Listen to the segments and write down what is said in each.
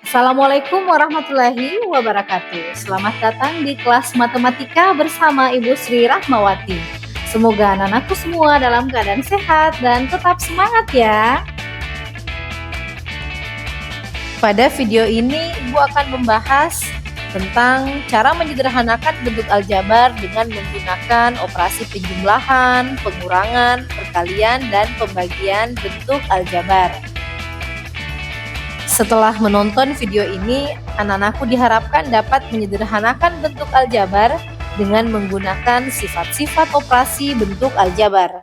Assalamualaikum warahmatullahi wabarakatuh. Selamat datang di kelas matematika bersama Ibu Sri Rahmawati. Semoga anak-anakku semua dalam keadaan sehat dan tetap semangat ya. Pada video ini, Ibu akan membahas tentang cara menyederhanakan bentuk aljabar dengan menggunakan operasi penjumlahan, pengurangan, perkalian, dan pembagian bentuk aljabar. Setelah menonton video ini, anak-anakku diharapkan dapat menyederhanakan bentuk aljabar dengan menggunakan sifat-sifat operasi bentuk aljabar.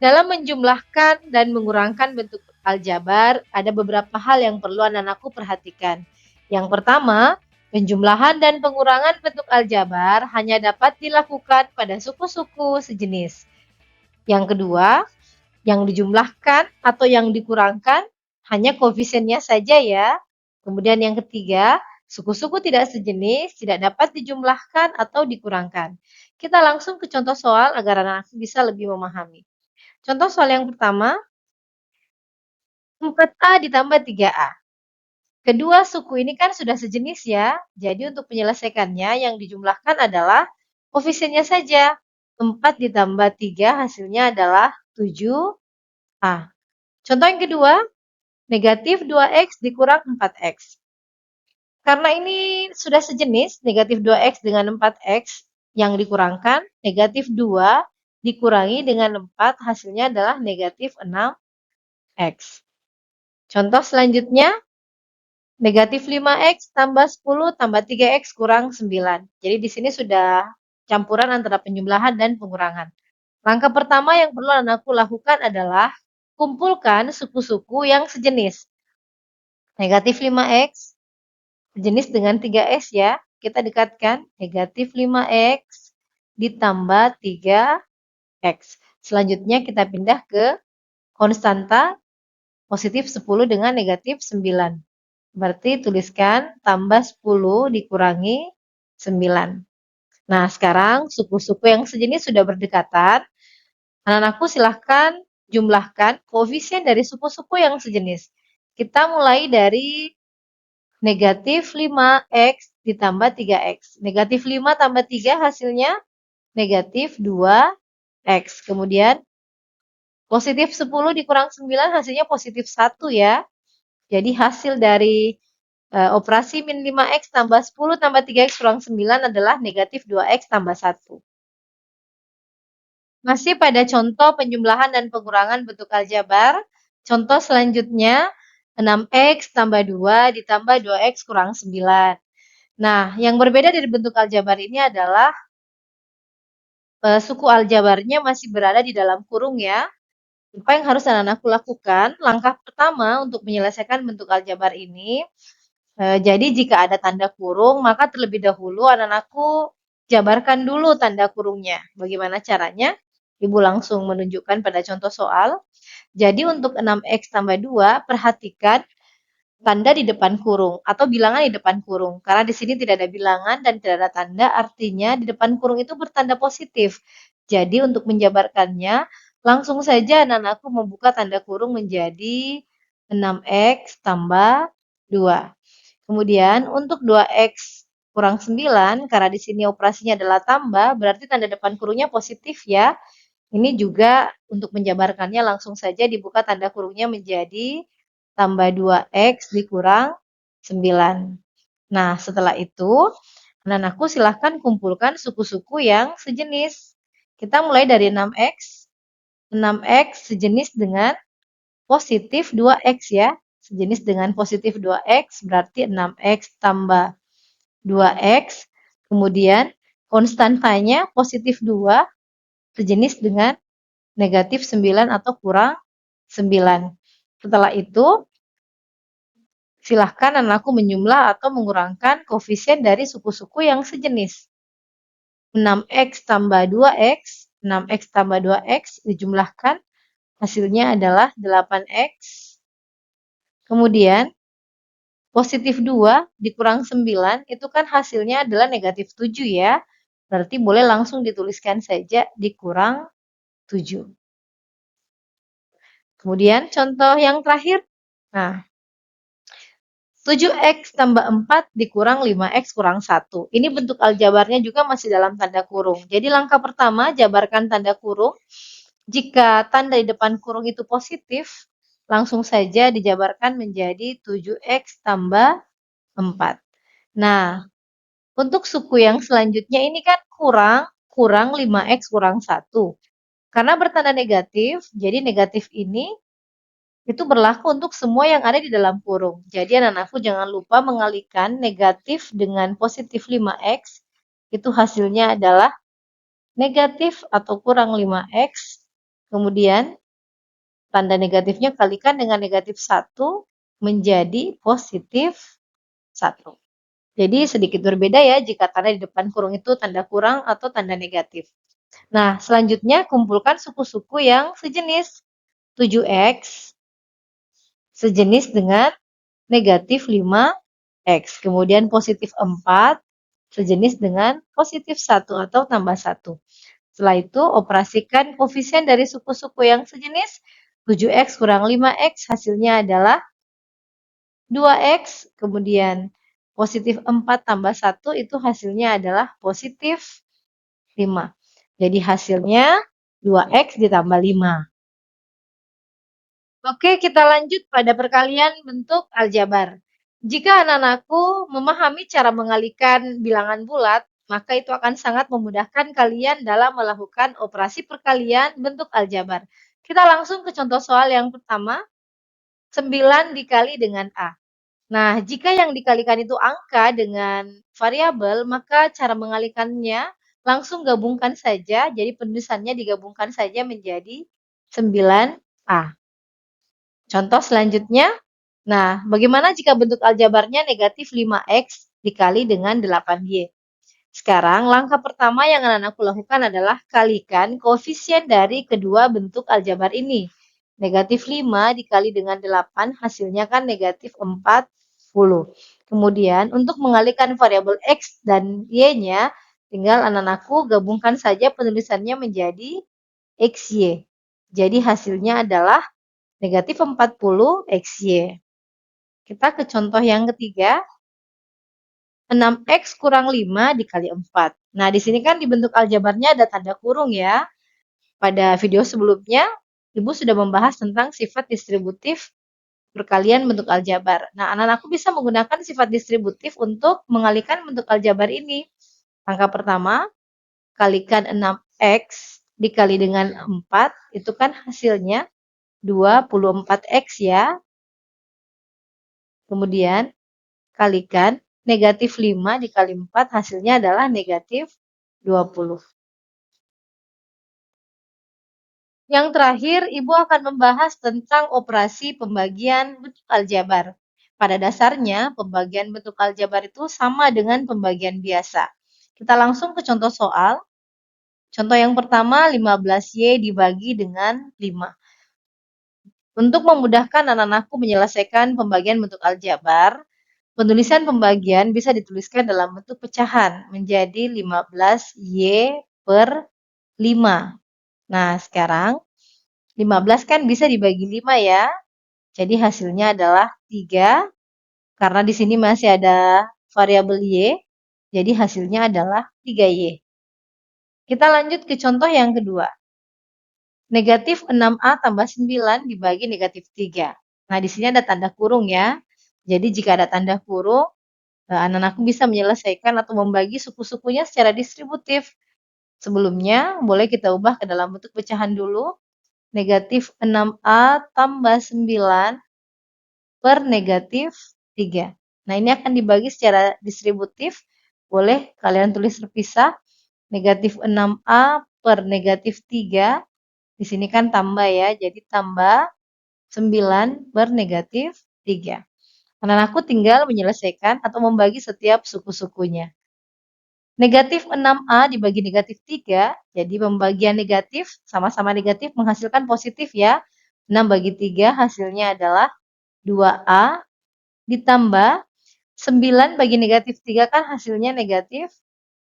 Dalam menjumlahkan dan mengurangkan bentuk aljabar, ada beberapa hal yang perlu anak-anakku perhatikan. Yang pertama, penjumlahan dan pengurangan bentuk aljabar hanya dapat dilakukan pada suku-suku sejenis. Yang kedua, yang dijumlahkan atau yang dikurangkan hanya koefisiennya saja ya. Kemudian yang ketiga, suku-suku tidak sejenis tidak dapat dijumlahkan atau dikurangkan. Kita langsung ke contoh soal agar anak-anak bisa lebih memahami. Contoh soal yang pertama, 4A ditambah 3A. Kedua suku ini kan sudah sejenis ya, jadi untuk menyelesaikannya yang dijumlahkan adalah koefisiennya saja. 4 ditambah 3 hasilnya adalah 7A. Contoh yang kedua, negatif 2X dikurang 4X. Karena ini sudah sejenis, negatif 2X dengan 4X yang dikurangkan, negatif 2 dikurangi dengan 4, hasilnya adalah negatif 6X. Contoh selanjutnya, negatif 5X tambah 10 tambah 3X kurang 9. Jadi di sini sudah campuran antara penjumlahan dan pengurangan. Langkah pertama yang perlu anakku lakukan adalah kumpulkan suku-suku yang sejenis. Negatif 5X sejenis dengan 3X ya. Kita dekatkan negatif 5X ditambah 3X. Selanjutnya kita pindah ke konstanta positif 10 dengan negatif 9. Berarti tuliskan tambah 10 dikurangi 9. Nah, sekarang suku-suku yang sejenis sudah berdekatan. Anak-anakku silahkan jumlahkan koefisien dari suku-suku yang sejenis. Kita mulai dari negatif 5X ditambah 3X. Negatif 5 tambah 3 hasilnya negatif 2X. Kemudian positif 10 dikurang 9 hasilnya positif 1 ya. Jadi hasil dari operasi min 5X tambah 10 tambah 3X kurang 9 adalah negatif 2X tambah 1. Masih pada contoh penjumlahan dan pengurangan bentuk aljabar. Contoh selanjutnya, 6X tambah 2 ditambah 2X kurang 9. Nah, yang berbeda dari bentuk aljabar ini adalah suku aljabarnya masih berada di dalam kurung ya. Apa yang harus anak-anakku lakukan? Langkah pertama untuk menyelesaikan bentuk aljabar ini, jadi jika ada tanda kurung, maka terlebih dahulu anak-anakku jabarkan dulu tanda kurungnya. Bagaimana caranya? Ibu langsung menunjukkan pada contoh soal. Jadi untuk 6X tambah 2, perhatikan tanda di depan kurung atau bilangan di depan kurung. Karena di sini tidak ada bilangan dan tidak ada tanda, artinya di depan kurung itu bertanda positif. Jadi untuk menjabarkannya, langsung saja anak-anakku membuka tanda kurung menjadi 6X tambah 2. Kemudian untuk 2X kurang 9, karena di sini operasinya adalah tambah, berarti tanda depan kurungnya positif ya. Ini juga untuk menjabarkannya langsung saja dibuka tanda kurungnya menjadi tambah 2X dikurang 9. Nah, setelah itu, anak-anakku silahkan kumpulkan suku-suku yang sejenis. Kita mulai dari 6X. 6X sejenis dengan positif 2X ya. Sejenis dengan positif 2X berarti 6X tambah 2X. Kemudian konstantanya positif 2 sejenis dengan negatif 9 atau kurang 9. Setelah itu, silahkan anakku menjumlah atau mengurangkan koefisien dari suku-suku yang sejenis. 6X tambah 2X, 6X tambah 2X dijumlahkan, hasilnya adalah 8X. Kemudian, positif 2 dikurang 9, itu kan hasilnya adalah negatif 7 ya. Berarti boleh langsung dituliskan saja dikurang 7. Kemudian contoh yang terakhir. Nah, 7X tambah 4 dikurang 5X kurang 1. Ini bentuk aljabarnya juga masih dalam tanda kurung. Jadi langkah pertama, jabarkan tanda kurung. Jika tanda di depan kurung itu positif, langsung saja dijabarkan menjadi 7X tambah 4. Nah, untuk suku yang selanjutnya ini kan kurang 5X kurang 1. Karena bertanda negatif, jadi negatif ini itu berlaku untuk semua yang ada di dalam kurung. Jadi anak-anakku jangan lupa mengalihkan negatif dengan positif 5X, itu hasilnya adalah negatif atau kurang 5X, kemudian tanda negatifnya kalikan dengan negatif 1 menjadi positif 1. Jadi sedikit berbeda ya jika tanda di depan kurung itu tanda kurang atau tanda negatif. Nah, selanjutnya kumpulkan suku-suku yang sejenis. 7X sejenis dengan negatif 5X. Kemudian positif 4 sejenis dengan positif 1 atau tambah 1. Setelah itu, operasikan koefisien dari suku-suku yang sejenis. 7X kurang 5X hasilnya adalah 2X. Kemudian positif 4 tambah 1 itu hasilnya adalah positif 5. Jadi hasilnya 2X ditambah 5. Oke, kita lanjut pada perkalian bentuk aljabar. Jika anak-anakku memahami cara mengalihkan bilangan bulat, maka itu akan sangat memudahkan kalian dalam melakukan operasi perkalian bentuk aljabar. Kita langsung ke contoh soal yang pertama, 9 dikali dengan A. Nah, jika yang dikalikan itu angka dengan variabel, maka cara mengalihkannya langsung gabungkan saja, jadi penulisannya digabungkan saja menjadi 9A. Contoh selanjutnya, nah bagaimana jika bentuk aljabarnya negatif 5X dikali dengan 8Y? Sekarang langkah pertama yang anak-anakku lakukan adalah kalikan koefisien dari kedua bentuk aljabar ini. Negatif 5 dikali dengan 8 hasilnya kan negatif 40. Kemudian untuk mengalihkan variabel X dan Y-nya, tinggal anak-anakku gabungkan saja penulisannya menjadi XY. Jadi hasilnya adalah negatif 40 XY. Kita ke contoh yang ketiga, 6X kurang 5 dikali 4. Nah, di sini kan di bentuk aljabarnya ada tanda kurung ya. Pada video sebelumnya, Ibu sudah membahas tentang sifat distributif perkalian bentuk aljabar. Nah, anak-anakku bisa menggunakan sifat distributif untuk mengalihkan bentuk aljabar ini. Langkah pertama, kalikan 6X dikali dengan 4, itu kan hasilnya 24X ya. Kemudian kalikan negatif 5 dikali 4 hasilnya adalah negatif 20. Yang terakhir, Ibu akan membahas tentang operasi pembagian bentuk aljabar. Pada dasarnya, pembagian bentuk aljabar itu sama dengan pembagian biasa. Kita langsung ke contoh soal. Contoh yang pertama, 15Y dibagi dengan 5. Untuk memudahkan anak-anakku menyelesaikan pembagian bentuk aljabar, penulisan pembagian bisa dituliskan dalam bentuk pecahan menjadi 15Y per 5. Nah, sekarang 15 kan bisa dibagi 5 ya. Jadi hasilnya adalah 3. Karena di sini masih ada variabel Y, jadi hasilnya adalah 3Y. Kita lanjut ke contoh yang kedua. Negatif 6A tambah 9 dibagi negatif 3. Nah, di sini ada tanda kurung ya. Jadi jika ada tanda kurung, anak-anakku bisa menyelesaikan atau membagi suku-sukunya secara distributif. Sebelumnya, boleh kita ubah ke dalam bentuk pecahan dulu. Negatif 6A tambah 9 per negatif 3. Nah, ini akan dibagi secara distributif. Boleh kalian tulis terpisah. Negatif 6A per negatif 3. Di sini kan tambah ya, jadi tambah 9 per negatif 3. Anak-anakku tinggal menyelesaikan atau membagi setiap suku-sukunya. Negatif 6A dibagi negatif 3, jadi pembagian negatif sama-sama negatif menghasilkan positif ya. 6 bagi 3 hasilnya adalah 2A ditambah 9 bagi negatif 3 kan hasilnya negatif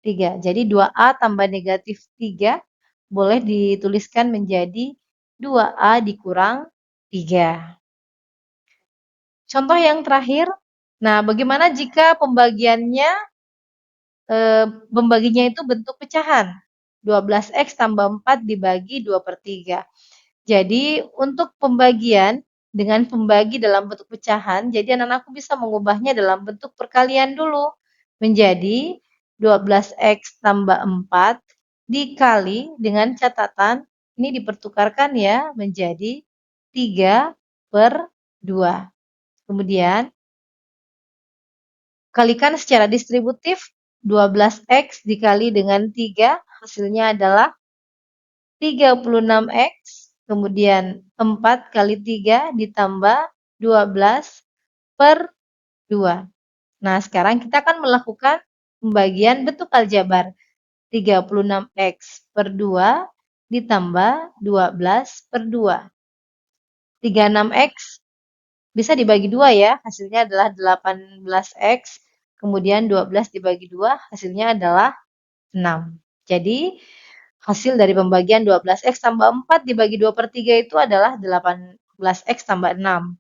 3. Jadi 2A tambah negatif 3 boleh dituliskan menjadi 2A dikurang 3. Contoh yang terakhir, Nah, bagaimana jika pembaginya itu bentuk pecahan? 12x tambah 4 dibagi 2/3. Jadi untuk pembagian dengan pembagi dalam bentuk pecahan, jadi anak-anakku bisa mengubahnya dalam bentuk perkalian dulu. Menjadi 12x tambah 4 dikali dengan catatan ini dipertukarkan ya menjadi 3/2. Kemudian kalikan secara distributif 12x dikali dengan 3 hasilnya adalah 36x, kemudian 4 kali 3 ditambah 12/2. Nah, sekarang kita akan melakukan pembagian bentuk aljabar. 36x per 2 ditambah 12/2. 36x bisa dibagi 2 ya, hasilnya adalah 18x, kemudian 12 dibagi 2 hasilnya adalah 6. Jadi hasil dari pembagian 12x tambah 4 dibagi 2/3 itu adalah 18x tambah 6.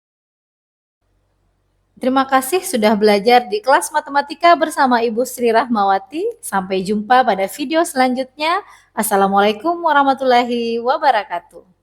Terima kasih sudah belajar di kelas matematika bersama Ibu Sri Rahmawati. Sampai jumpa pada video selanjutnya. Assalamualaikum warahmatullahi wabarakatuh.